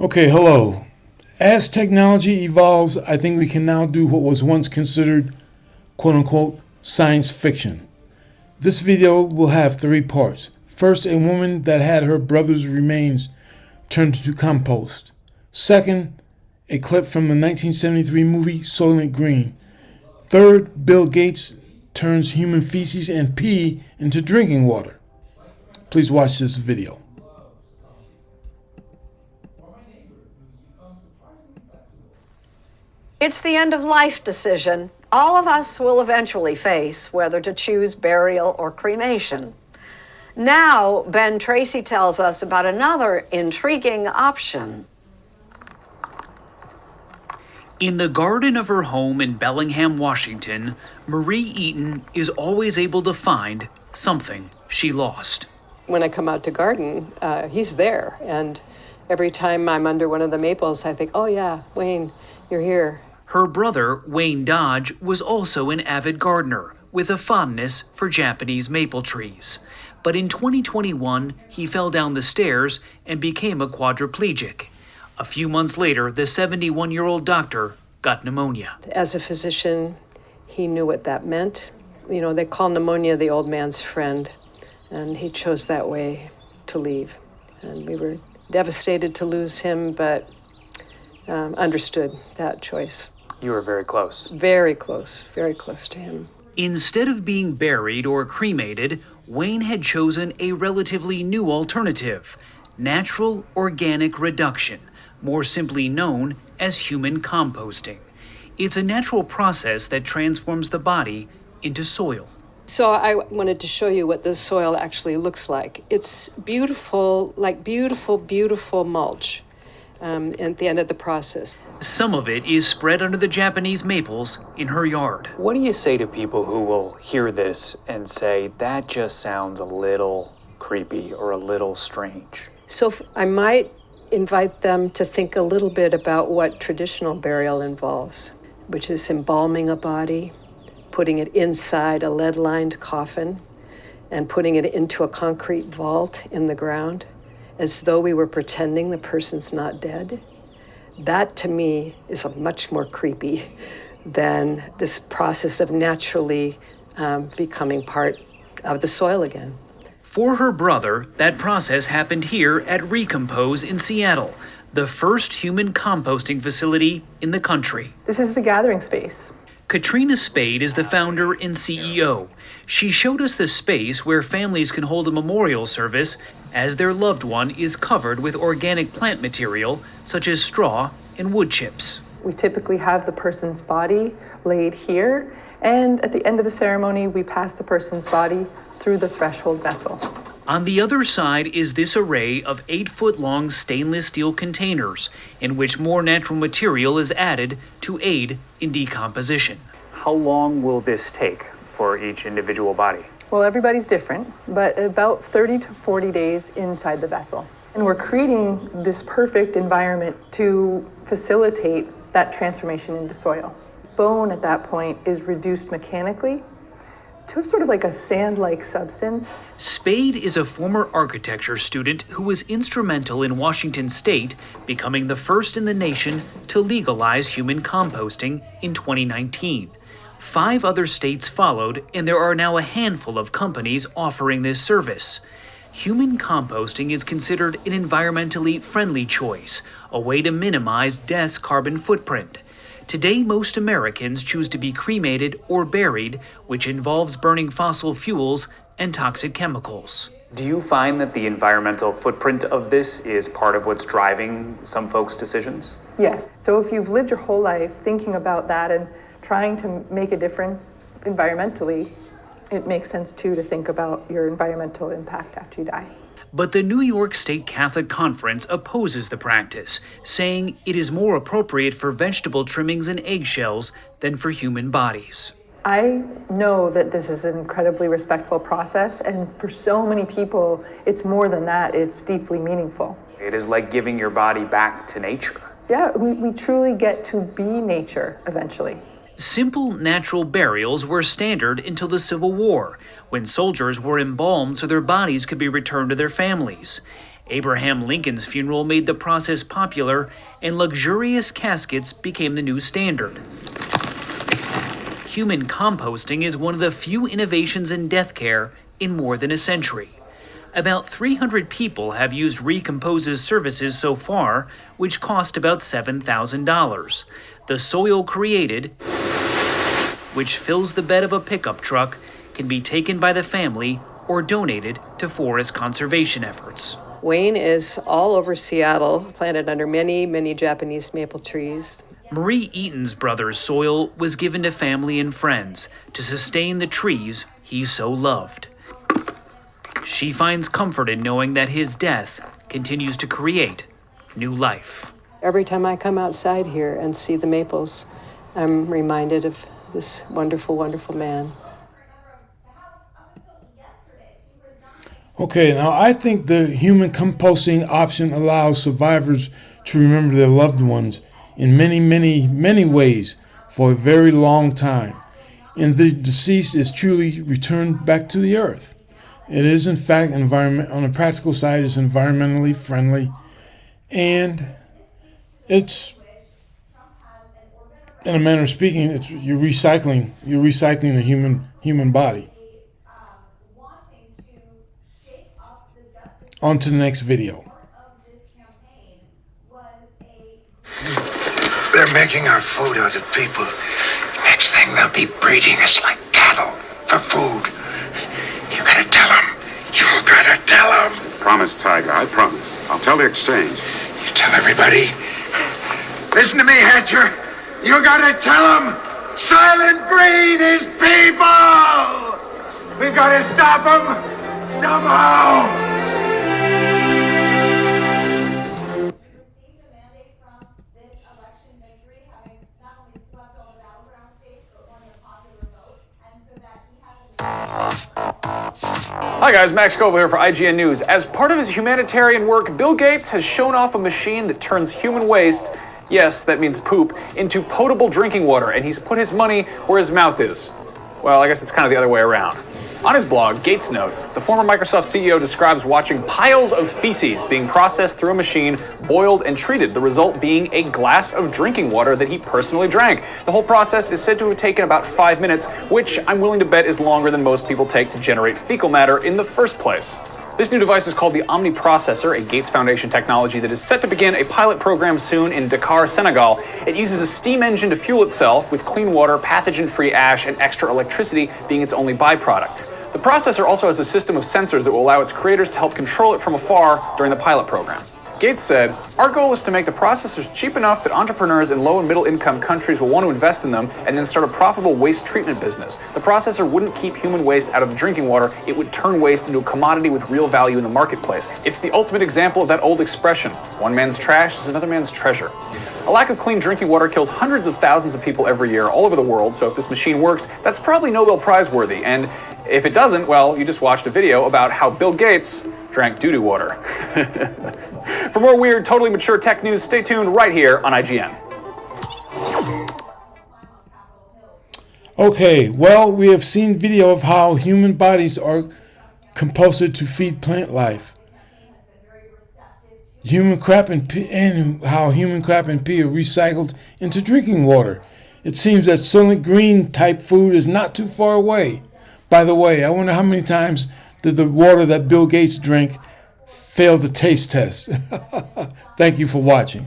Okay, hello. As technology evolves, I think we can now do what was once considered quote unquote science fiction. This video will have 3 parts. First, a woman that had her brother's remains turned into compost. Second, a clip from the 1973 movie Soylent Green. Third, Bill Gates turns human feces and pee into drinking water. Please watch this video. It's the end-of-life decision all of us will eventually face, whether to choose burial or cremation. Now, Ben Tracy tells us about another intriguing option. In the garden of her home in Bellingham, Washington, Marie Eaton is always able to find something she lost. When I come out to garden, he's there. And every time I'm under one of the maples, I think, oh yeah, Wayne, you're here. Her brother, Wayne Dodge, was also an avid gardener with a fondness for Japanese maple trees. But in 2021, he fell down the stairs and became a quadriplegic. A few months later, the 71-year-old doctor got pneumonia. As a physician, he knew what that meant. You know, they call pneumonia the old man's friend, and he chose that way to leave. And we were devastated to lose him, but understood that choice. You were very close. Very close to him. Instead of being buried or cremated, Wayne had chosen a relatively new alternative: natural organic reduction, more simply known as human composting. It's a natural process that transforms the body into soil. So I wanted to show you what this soil actually looks like. It's beautiful, like beautiful mulch at the end of the process. Some of it is spread under the Japanese maples in her yard. What do you say to people who will hear this and say, that just sounds a little creepy or a little strange? So I might invite them to think a little bit about what traditional burial involves, which is embalming a body, putting it inside a lead-lined coffin, and putting it into a concrete vault in the ground, as though we were pretending the person's not dead. That, to me, is much more creepy than this process of naturally becoming part of the soil again. For her brother, that process happened here at Recompose in Seattle, the first human composting facility in the country. This is the gathering space. Katrina Spade is the founder and CEO. She showed us the space where families can hold a memorial service as their loved one is covered with organic plant material such as straw and wood chips. We typically have the person's body laid here, and at the end of the ceremony, we pass the person's body through the threshold vessel. On the other side is this array of 8-foot-long stainless steel containers in which more natural material is added to aid in decomposition. How long will this take for each individual body? Well, everybody's different, but about 30 to 40 days inside the vessel. And we're creating this perfect environment to facilitate that transformation into soil. Bone at that point is reduced mechanically to sort of like a sand-like substance. Spade is a former architecture student who was instrumental in Washington state becoming the first in the nation to legalize human composting in 2019. 5 other states followed, and there are now a handful of companies offering this service. Human composting is considered an environmentally friendly choice, a way to minimize death's carbon footprint. Today, most Americans choose to be cremated or buried, which involves burning fossil fuels and toxic chemicals. Do you find that the environmental footprint of this is part of what's driving some folks' decisions? Yes. So if you've lived your whole life thinking about that and trying to make a difference environmentally, it makes sense too to think about your environmental impact after you die. But the New York State Catholic Conference opposes the practice, saying it is more appropriate for vegetable trimmings and eggshells than for human bodies. I know that this is an incredibly respectful process, and for so many people, it's more than that, it's deeply meaningful. It is like giving your body back to nature. Yeah, we truly get to be nature eventually. Simple natural burials were standard until the Civil War, when soldiers were embalmed so their bodies could be returned to their families. Abraham Lincoln's funeral made the process popular, and luxurious caskets became the new standard. Human composting is one of the few innovations in death care in more than a century. About 300 people have used Recompose's services so far, which cost about $7,000. The soil created, which fills the bed of a pickup truck, can be taken by the family or donated to forest conservation efforts. Wayne is all over Seattle, planted under many, many Japanese maple trees. Marie Eaton's brother's soil was given to family and friends to sustain the trees he so loved. She finds comfort in knowing that his death continues to create new life. Every time I come outside here and see the maples, I'm reminded of this wonderful, wonderful man. Okay, now I think the human composting option allows survivors to remember their loved ones in many, many, many ways for a very long time. And the deceased is truly returned back to the earth. It is, in fact, on a practical side, it's environmentally friendly, and it's, in a manner of speaking, you're recycling the human body. On to the next video. They're making our food out of people. Next thing they'll be breeding us like cattle for food. You gotta tell them. You gotta tell them. Promise, Tiger. I promise. I'll tell the exchange. You tell everybody. Listen to me, Hatcher. You gotta tell them. Soylent Green is people. We've gotta stop them somehow. Hi guys, Max Scoville here for IGN News. As part of his humanitarian work, Bill Gates has shown off a machine that turns human waste, yes, that means poop, into potable drinking water, and he's put his money where his mouth is. Well, I guess it's kind of the other way around. On his blog, Gates notes, the former Microsoft CEO describes watching piles of feces being processed through a machine, boiled and treated, the result being a glass of drinking water that he personally drank. The whole process is said to have taken about 5 minutes, which I'm willing to bet is longer than most people take to generate fecal matter in the first place. This new device is called the Omni Processor, a Gates Foundation technology that is set to begin a pilot program soon in Dakar, Senegal. It uses a steam engine to fuel itself, with clean water, pathogen-free ash, and extra electricity being its only byproduct. The processor also has a system of sensors that will allow its creators to help control it from afar during the pilot program. Gates said, "Our goal is to make the processors cheap enough that entrepreneurs in low and middle income countries will want to invest in them and then start a profitable waste treatment business. The processor wouldn't keep human waste out of the drinking water, it would turn waste into a commodity with real value in the marketplace. It's the ultimate example of that old expression, one man's trash is another man's treasure." A lack of clean drinking water kills hundreds of thousands of people every year all over the world, so if this machine works, that's probably Nobel Prize worthy. And if it doesn't, well, you just watched a video about how Bill Gates drank doo-doo water. For more weird, totally mature tech news, stay tuned right here on IGN. Okay, well, we have seen video of how human bodies are composted to feed plant life. Human crap and pee, and how human crap and pee are recycled into drinking water. It seems that Soylent Green type food is not too far away. By the way, I wonder how many times did the water that Bill Gates drank fail the taste test. Thank you for watching.